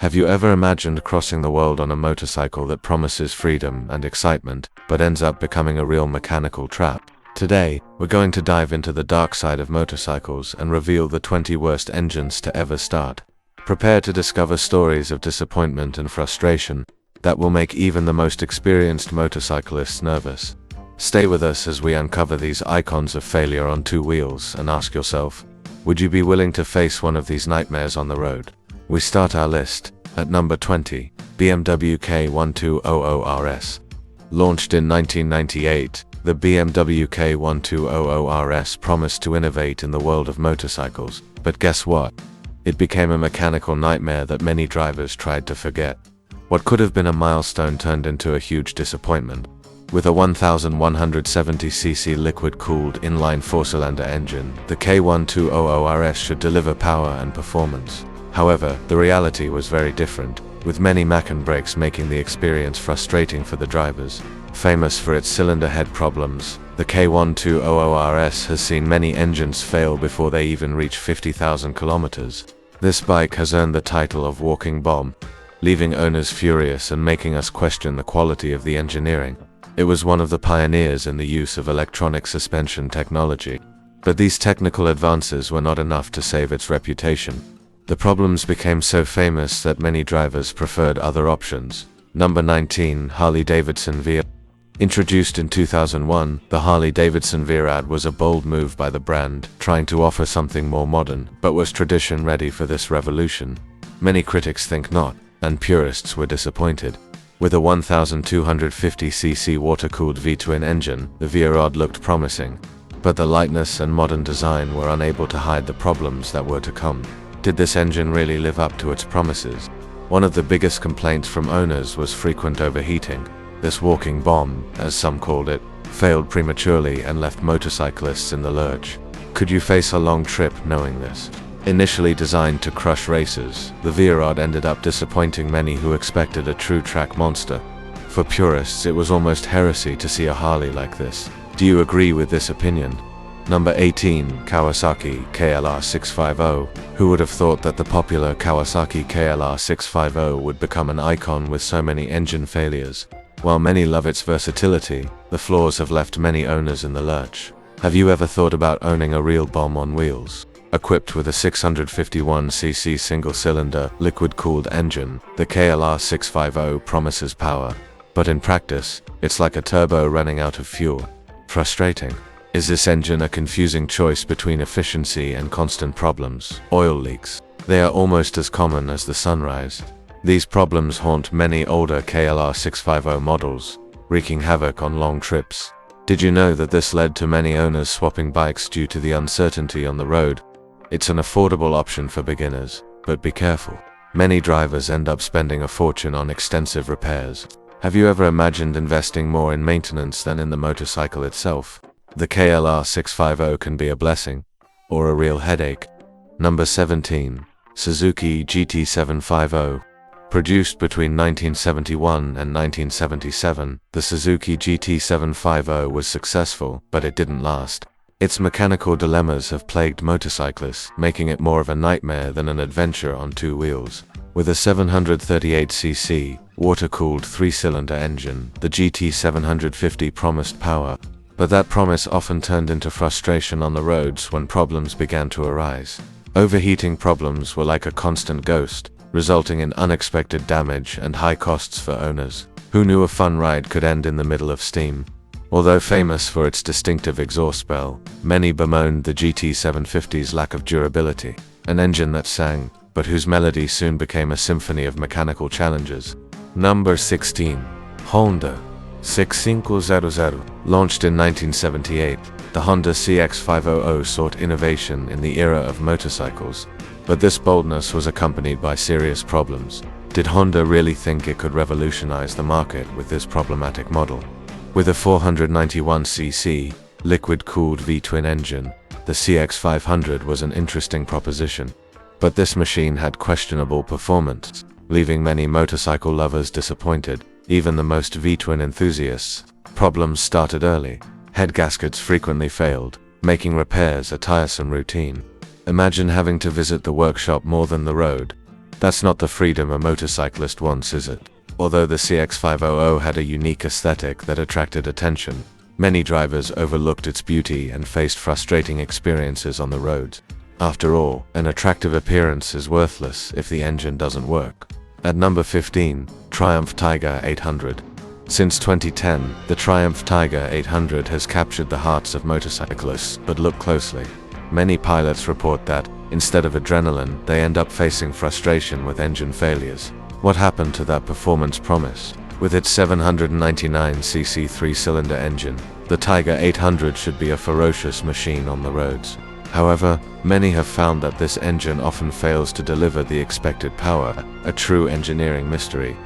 Have you ever imagined crossing the world on a motorcycle that promises freedom and excitement, but ends up becoming a real mechanical trap? Today, we're going to dive into the dark side of motorcycles and reveal the 20 worst engines to ever start. Prepare to discover stories of disappointment and frustration that will make even the most experienced motorcyclists nervous. Stay with us as we uncover these icons of failure on two wheels and ask yourself, would you be willing to face one of these nightmares on the road? We start our list at number 20, BMW K1200RS. Launched in 1998, the BMW K1200RS promised to innovate in the world of motorcycles, but guess what? It became a mechanical nightmare that many drivers tried to forget. What could have been a milestone turned into a huge disappointment. With a 1170cc liquid-cooled inline four-cylinder engine, the K1200RS should deliver power and performance. However, the reality was very different, with many Macan brakes making the experience frustrating for the drivers. Famous for its cylinder head problems, the K1200RS has seen many engines fail before they even reach 50,000 kilometers. This bike has earned the title of walking bomb, leaving owners furious and making us question the quality of the engineering. It was one of the pioneers in the use of electronic suspension technology. But these technical advances were not enough to save its reputation. The problems became so famous that many drivers preferred other options. Number 19, HarleyDavidson V. Introduced in 2001, the HarleyDavidson V was a bold move by the brand, trying to offer something more modern, but was tradition ready for this revolution? Many critics think not, and purists were disappointed. With a 1250cc water-cooled V-twin engine, the V looked promising, but the lightness and modern design were unable to hide the problems that were to come. Did this engine really live up to its promises? One of the biggest complaints from owners was frequent overheating. This walking bomb, as some called it, failed prematurely and left motorcyclists in the lurch. Could you face a long trip knowing this? Initially designed to crush racers, the V ended up disappointing many who expected a true track monster. For purists, it was almost heresy to see a Harley like this. Do you agree with this opinion? Number 18, Kawasaki KLR 650. Who would have thought that the popular Kawasaki KLR 650 would become an icon with so many engine failures? While many love its versatility, the flaws have left many owners in the lurch. Have you ever thought about owning a real bomb on wheels? Equipped with a 651cc single-cylinder, liquid-cooled engine, the KLR 650 promises power. But in practice, it's like a turbo running out of fuel. Frustrating. Is this engine a confusing choice between efficiency and constant problems? Oil leaks. They are almost as common as the sunrise. These problems haunt many older KLR 650 models, wreaking havoc on long trips. Did you know that this led to many owners swapping bikes due to the uncertainty on the road? It's an affordable option for beginners, but be careful. Many drivers end up spending a fortune on extensive repairs. Have you ever imagined investing more in maintenance than in the motorcycle itself? The KLR 650 can be a blessing, or a real headache. Number 17, Suzuki GT750. Produced between 1971 and 1977, the Suzuki GT750 was successful, but it didn't last. Its mechanical dilemmas have plagued motorcyclists, making it more of a nightmare than an adventure on two wheels. With a 738cc, water-cooled three-cylinder engine, the GT750 promised power. But that promise often turned into frustration on the roads when problems began to arise. Overheating problems were like a constant ghost, resulting in unexpected damage and high costs for owners. Who knew a fun ride could end in the middle of steam? Although famous for its distinctive exhaust bell, many bemoaned the GT750's lack of durability. An engine that sang, but whose melody soon became a symphony of mechanical challenges. Number 16, Honda 6500. Launched in 1978, the Honda CX500 sought innovation in the era of motorcycles. But this boldness was accompanied by serious problems. Did Honda really think it could revolutionize the market with this problematic model? With a 491cc, liquid-cooled V-twin engine, the CX500 was an interesting proposition. But this machine had questionable performance, leaving many motorcycle lovers disappointed, even the most V-twin enthusiasts. Problems started early. Head gaskets frequently failed, making repairs a tiresome routine. Imagine having to visit the workshop more than the road. That's not the freedom a motorcyclist wants, is it? Although the CX-500 had a unique aesthetic that attracted attention, many drivers overlooked its beauty and faced frustrating experiences on the roads. After all, an attractive appearance is worthless if the engine doesn't work. At number 15, Triumph Tiger 800. Since 2010, the Triumph Tiger 800 has captured the hearts of motorcyclists, but look closely. Many pilots report that, instead of adrenaline, they end up facing frustration with engine failures. What happened to that performance promise? With its 799cc 3-cylinder engine, the Tiger 800 should be a ferocious machine on the roads. However, many have found that this engine often fails to deliver the expected power, a true engineering mystery.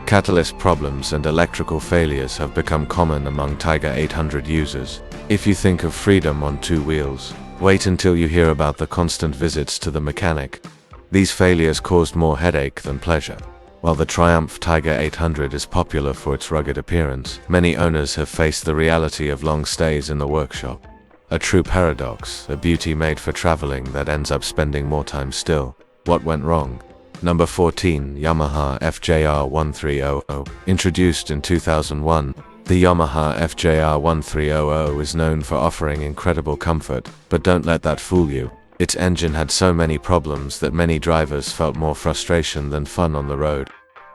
Catalyst problems and electrical failures have become common among Tiger 800 users. If you think of freedom on two wheels, wait until you hear about the constant visits to the mechanic. These failures caused more headache than pleasure. While the Triumph Tiger 800 is popular for its rugged appearance, many owners have faced the reality of long stays in the workshop. A true paradox, a beauty made for traveling that ends up spending more time still. What went wrong? Number 14, Yamaha FJR1300. Introduced in 2001, the Yamaha FJR1300 is known for offering incredible comfort, but don't let that fool you. Its engine had so many problems that many drivers felt more frustration than fun on the road.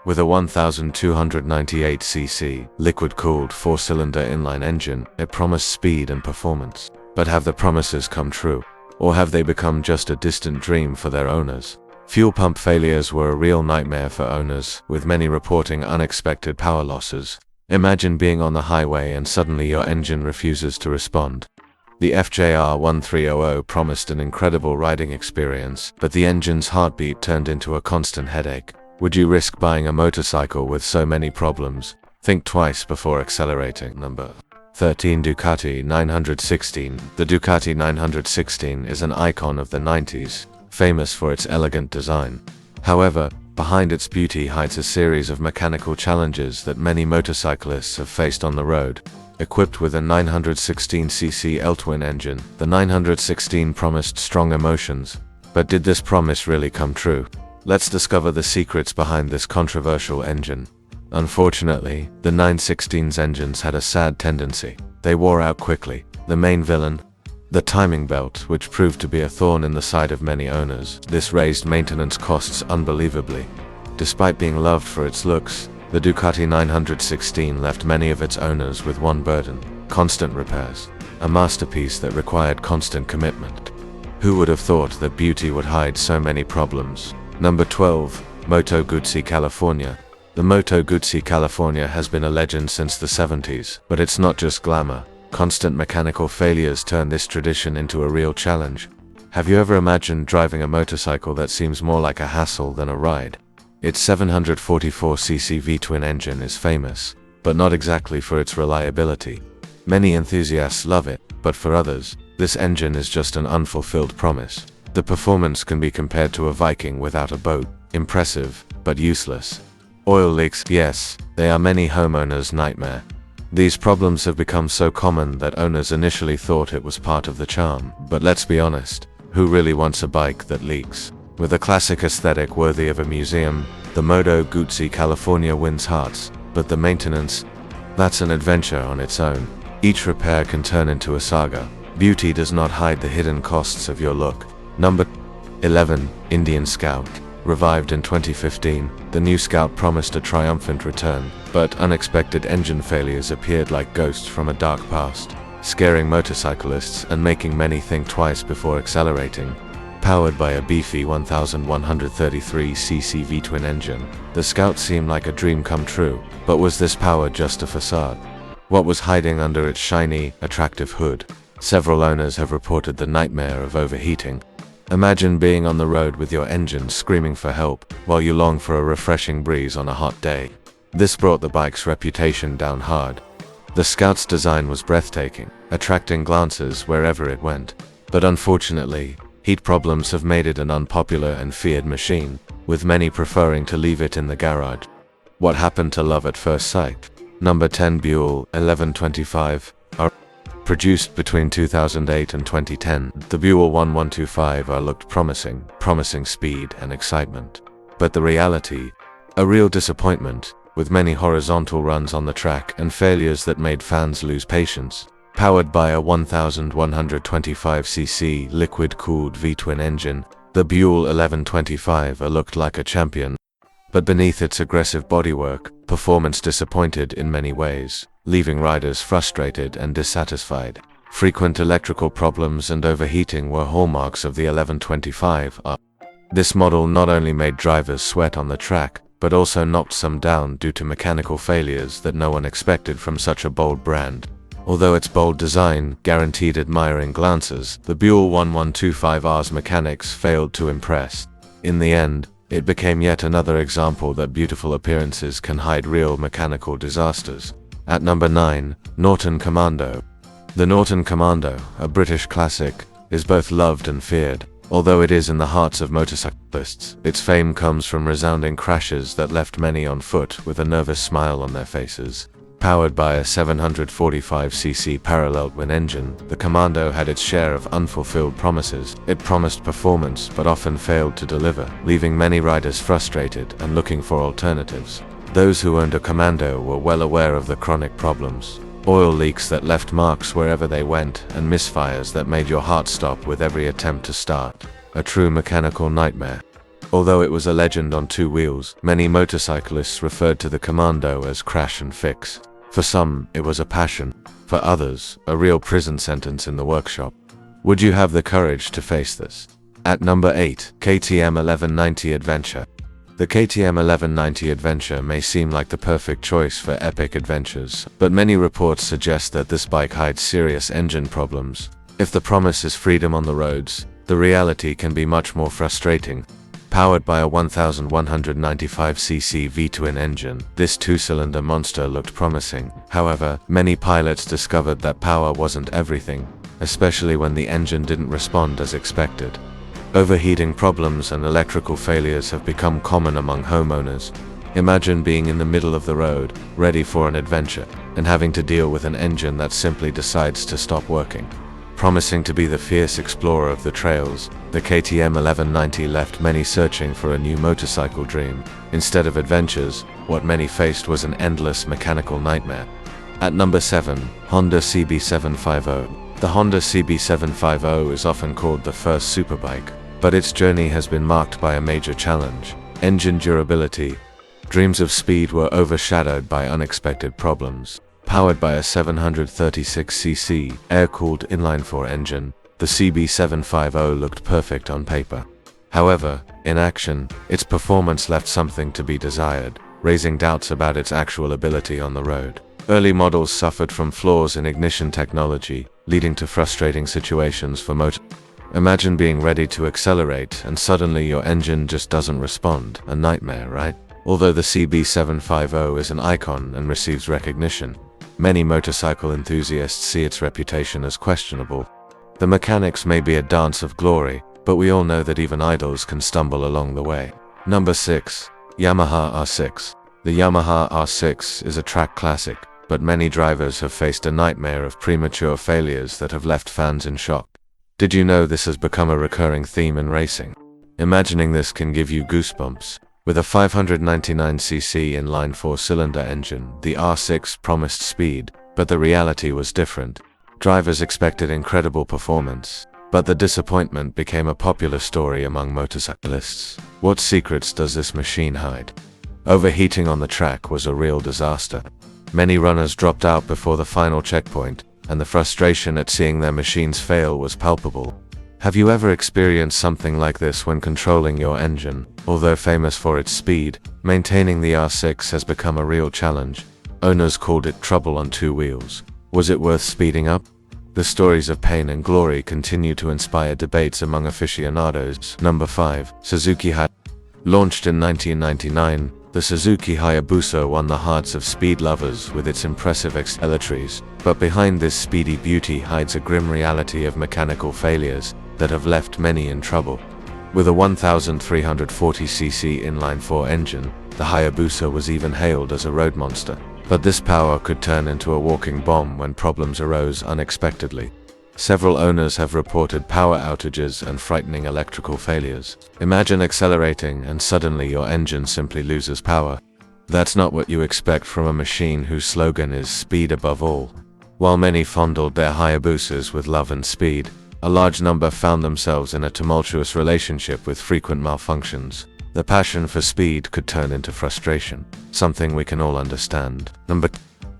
With a 1298cc, liquid-cooled 4-cylinder inline engine, it promised speed and performance. But have the promises come true? Or have they become just a distant dream for their owners? Fuel pump failures were a real nightmare for owners, with many reporting unexpected power losses. Imagine being on the highway and suddenly your engine refuses to respond. The FJR1300 promised an incredible riding experience, but the engine's heartbeat turned into a constant headache. Would you risk buying a motorcycle with so many problems? Think twice before accelerating. Number 13, Ducati 916. The Ducati 916 is an icon of the 90s, famous for its elegant design. However, behind its beauty hides a series of mechanical challenges that many motorcyclists have faced on the road. Equipped with a 916cc L-twin engine, the 916 promised strong emotions. But did this promise really come true? Let's discover the secrets behind this controversial engine. Unfortunately, the 916's engines had a sad tendency. They wore out quickly. The main villain? The timing belt, which proved to be a thorn in the side of many owners. This raised maintenance costs unbelievably. Despite being loved for its looks, the Ducati 916 left many of its owners with one burden: constant repairs. A masterpiece that required constant commitment. Who would have thought that beauty would hide so many problems? Number 12, Moto Guzzi California. The Moto Guzzi California has been a legend since the 70s, but it's not just glamour. Constant mechanical failures turn this tradition into a real challenge. Have you ever imagined driving a motorcycle that seems more like a hassle than a ride? Its 744cc V-twin engine is famous, but not exactly for its reliability. Many enthusiasts love it, but for others, this engine is just an unfulfilled promise. The performance can be compared to a Viking without a boat. Impressive, but useless. Oil leaks, yes, they are many homeowners' nightmare. These problems have become so common that owners initially thought it was part of the charm. But let's be honest, who really wants a bike that leaks? With a classic aesthetic worthy of a museum, the Moto Guzzi California wins hearts, but the maintenance? That's an adventure on its own. Each repair can turn into a saga. Beauty does not hide the hidden costs of your look. Number 11, Indian Scout. Revived in 2015, the new Scout promised a triumphant return, but unexpected engine failures appeared like ghosts from a dark past, scaring motorcyclists and making many think twice before accelerating. Powered by a beefy 1133cc V-twin engine, the Scout seemed like a dream come true, but was this power just a facade? What was hiding under its shiny, attractive hood? Several owners have reported the nightmare of overheating. Imagine being on the road with your engine screaming for help, while you long for a refreshing breeze on a hot day. This brought the bike's reputation down hard. The Scout's design was breathtaking, attracting glances wherever it went. But unfortunately, heat problems have made it an unpopular and feared machine, with many preferring to leave it in the garage. What happened to love at first sight? Number 10, Bule 1125. Produced between 2008 and 2010, the Bule 1125R looked promising speed and excitement. but the reality, a real disappointment, with many horizontal runs on the track and failures that made fans lose patience. Powered by a 1125cc liquid-cooled V-twin engine, the Bule 1125 looked like a champion. But beneath its aggressive bodywork, performance disappointed in many ways, leaving riders frustrated and dissatisfied. Frequent electrical problems and overheating were hallmarks of the 1125. This model not only made drivers sweat on the track, but also knocked some down due to mechanical failures that no one expected from such a bold brand. Although its bold design guaranteed admiring glances, the Bule 1125R's mechanics failed to impress. In the end, it became yet another example that beautiful appearances can hide real mechanical disasters. At number 9, Norton Commando. The Norton Commando, a British classic, is both loved and feared. Although it is in the hearts of motorcyclists, its fame comes from resounding crashes that left many on foot with a nervous smile on their faces. Powered by a 745cc parallel twin engine, the Commando had its share of unfulfilled promises. It promised performance but often failed to deliver, leaving many riders frustrated and looking for alternatives. Those who owned a Commando were well aware of the chronic problems. Oil leaks that left marks wherever they went, and misfires that made your heart stop with every attempt to start. A true mechanical nightmare. Although it was a legend on two wheels, many motorcyclists referred to the Commando as crash and fix. For some, it was a passion. For others, a real prison sentence in the workshop. Would you have the courage to face this? At number 8, KTM 1190 Adventure. The KTM 1190 Adventure may seem like the perfect choice for epic adventures, but many reports suggest that this bike hides serious engine problems. If the promise is freedom on the roads, the reality can be much more frustrating. Powered by a 1195cc V-twin engine, this two-cylinder monster looked promising. However, many pilots discovered that power wasn't everything, especially when the engine didn't respond as expected. Overheating problems and electrical failures have become common among homeowners. Imagine being in the middle of the road, ready for an adventure, and having to deal with an engine that simply decides to stop working. Promising to be the fierce explorer of the trails, the KTM 1190 left many searching for a new motorcycle dream. Instead of adventures, what many faced was an endless mechanical nightmare. At number 7, Honda CB750. The Honda CB750 is often called the first superbike, but its journey has been marked by a major challenge: engine durability. Dreams of speed were overshadowed by unexpected problems. Powered by a 736cc air-cooled inline-4 engine, the CB750 looked perfect on paper. However, in action, its performance left something to be desired, raising doubts about its actual ability on the road. Early models suffered from flaws in ignition technology, leading to frustrating situations for Imagine being ready to accelerate and suddenly your engine just doesn't respond. A nightmare, right? Although the CB750 is an icon and receives recognition, many motorcycle enthusiasts see its reputation as questionable. The mechanics may be a dance of glory, but we all know that even idols can stumble along the way. Number 6. Yamaha R6. The Yamaha R6 is a track classic, but many drivers have faced a nightmare of premature failures that have left fans in shock. Did you know this has become a recurring theme in racing? Imagining this can give you goosebumps. With a 599cc inline 4-cylinder engine, the R6 promised speed, but the reality was different. Drivers expected incredible performance, but the disappointment became a popular story among motorcyclists. What secrets does this machine hide? Overheating on the track was a real disaster. Many runners dropped out before the final checkpoint, and the frustration at seeing their machines fail was palpable. Have you ever experienced something like this when controlling your engine? Although famous for its speed, maintaining the R6 has become a real challenge. Owners called it trouble on two wheels. Was it worth speeding up? The stories of pain and glory continue to inspire debates among aficionados. Number 5. Suzuki Hayabusa. Launched in 1999, the Suzuki Hayabusa won the hearts of speed lovers with its impressive accelerators, but behind this speedy beauty hides a grim reality of mechanical failures that have left many in trouble. With a 1340cc inline-4 engine, the Hayabusa was even hailed as a road monster. But this power could turn into a walking bomb when problems arose unexpectedly. Several owners have reported power outages and frightening electrical failures. Imagine accelerating and suddenly your engine simply loses power. That's not what you expect from a machine whose slogan is speed above all. While many fondled their Hayabusas with love and speed, a large number found themselves in a tumultuous relationship with frequent malfunctions. The passion for speed could turn into frustration, something we can all understand. Number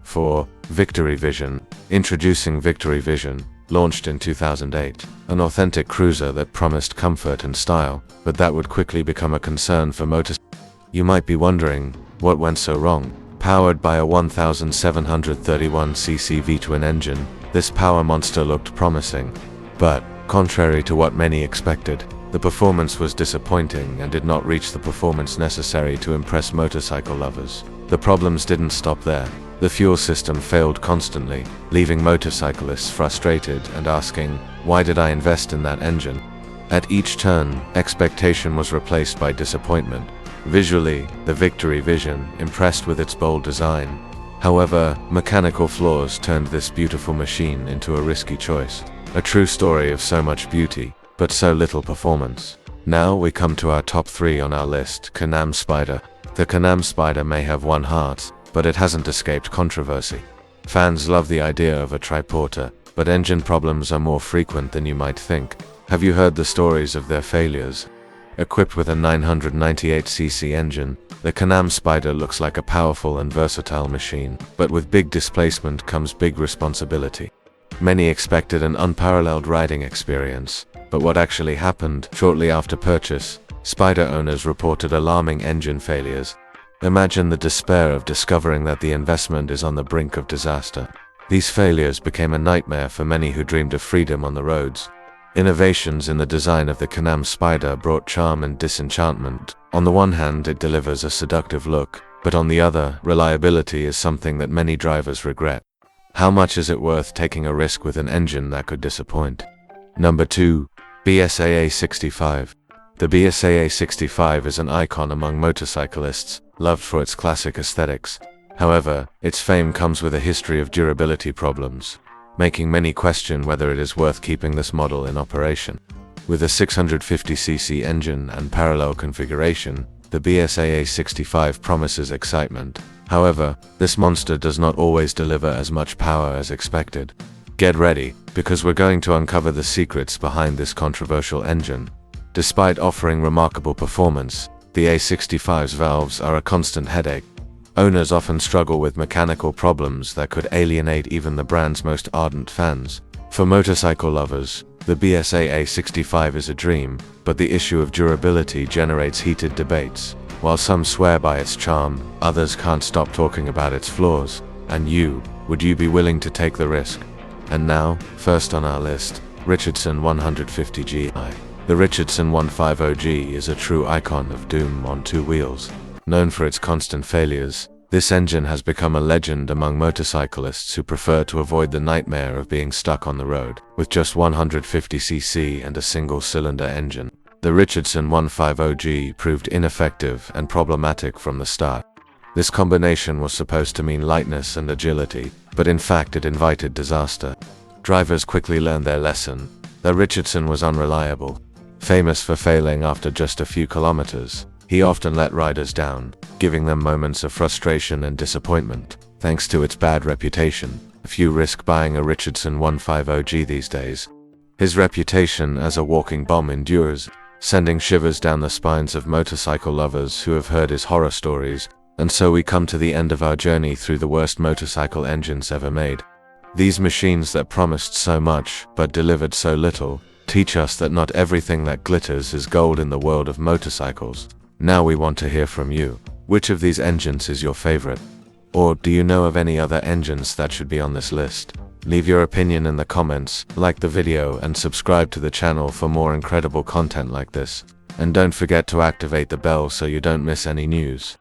4. Victory Vision. Introducing Victory Vision, launched in 2008. An authentic cruiser that promised comfort and style, but that would quickly become a concern for motorcyclists. You might be wondering, what went so wrong? Powered by a 1731cc V-twin engine, this power monster looked promising. But, contrary to what many expected, the performance was disappointing and did not reach the performance necessary to impress motorcycle lovers. The problems didn't stop there. The fuel system failed constantly, leaving motorcyclists frustrated and asking, why did I invest in that engine? At each turn, expectation was replaced by disappointment. Visually, the Victory Vision impressed with its bold design. However, mechanical flaws turned this beautiful machine into a risky choice. A true story of so much beauty, but so little performance. Now we come to our top 3 on our list. Canam Spider. The Canam Spider may have won hearts, but it hasn't escaped controversy. Fans love the idea of a triporter, but engine problems are more frequent than you might think. Have you heard the stories of their failures? Equipped with a 998cc engine, the Canam Spider looks like a powerful and versatile machine, but with big displacement comes big responsibility. Many expected an unparalleled riding experience, but what actually happened shortly after purchase, Spider owners reported alarming engine failures. Imagine the despair of discovering that the investment is on the brink of disaster. These failures became a nightmare for many who dreamed of freedom on the roads. Innovations in the design of the Canam Spider brought charm and disenchantment. On the one hand, it delivers a seductive look, but on the other, reliability is something that many drivers regret. How much is it worth taking a risk with an engine that could disappoint? Number 2. BSAA 65. The BSAA 65 is an icon among motorcyclists, loved for its classic aesthetics. However, its fame comes with a history of durability problems, making many question whether it is worth keeping this model in operation. With a 650cc engine and parallel configuration, the BSAA 65 promises excitement. However, this monster does not always deliver as much power as expected. Get ready, because we're going to uncover the secrets behind this controversial engine. Despite offering remarkable performance, the A65's valves are a constant headache. Owners often struggle with mechanical problems that could alienate even the brand's most ardent fans. For motorcycle lovers, the BSAA 65 is a dream, but the issue of durability generates heated debates. While some swear by its charm, others can't stop talking about its flaws. And would you be willing to take the risk? And now, first on our list, Richardson 150Gi. The Richardson 150G is a true icon of doom on two wheels. Known for its constant failures, this engine has become a legend among motorcyclists who prefer to avoid the nightmare of being stuck on the road. With just 150cc and a single-cylinder engine, the Richardson 150G proved ineffective and problematic from the start. This combination was supposed to mean lightness and agility, but in fact it invited disaster. Drivers quickly learned their lesson. The Richardson was unreliable. Famous for failing after just a few kilometers, he often let riders down, giving them moments of frustration and disappointment. Thanks to its bad reputation, few risk buying a Richardson 150G these days. His reputation as a walking bomb endures, sending shivers down the spines of motorcycle lovers who have heard his horror stories. And so we come to the end of our journey through the worst motorcycle engines ever made. These machines that promised so much, but delivered so little, teach us that not everything that glitters is gold in the world of motorcycles. Now we want to hear from you. Which of these engines is your favorite? Or do you know of any other engines that should be on this list? Leave your opinion in the comments, like the video and subscribe to the channel for more incredible content like this. And don't forget to activate the bell so you don't miss any news.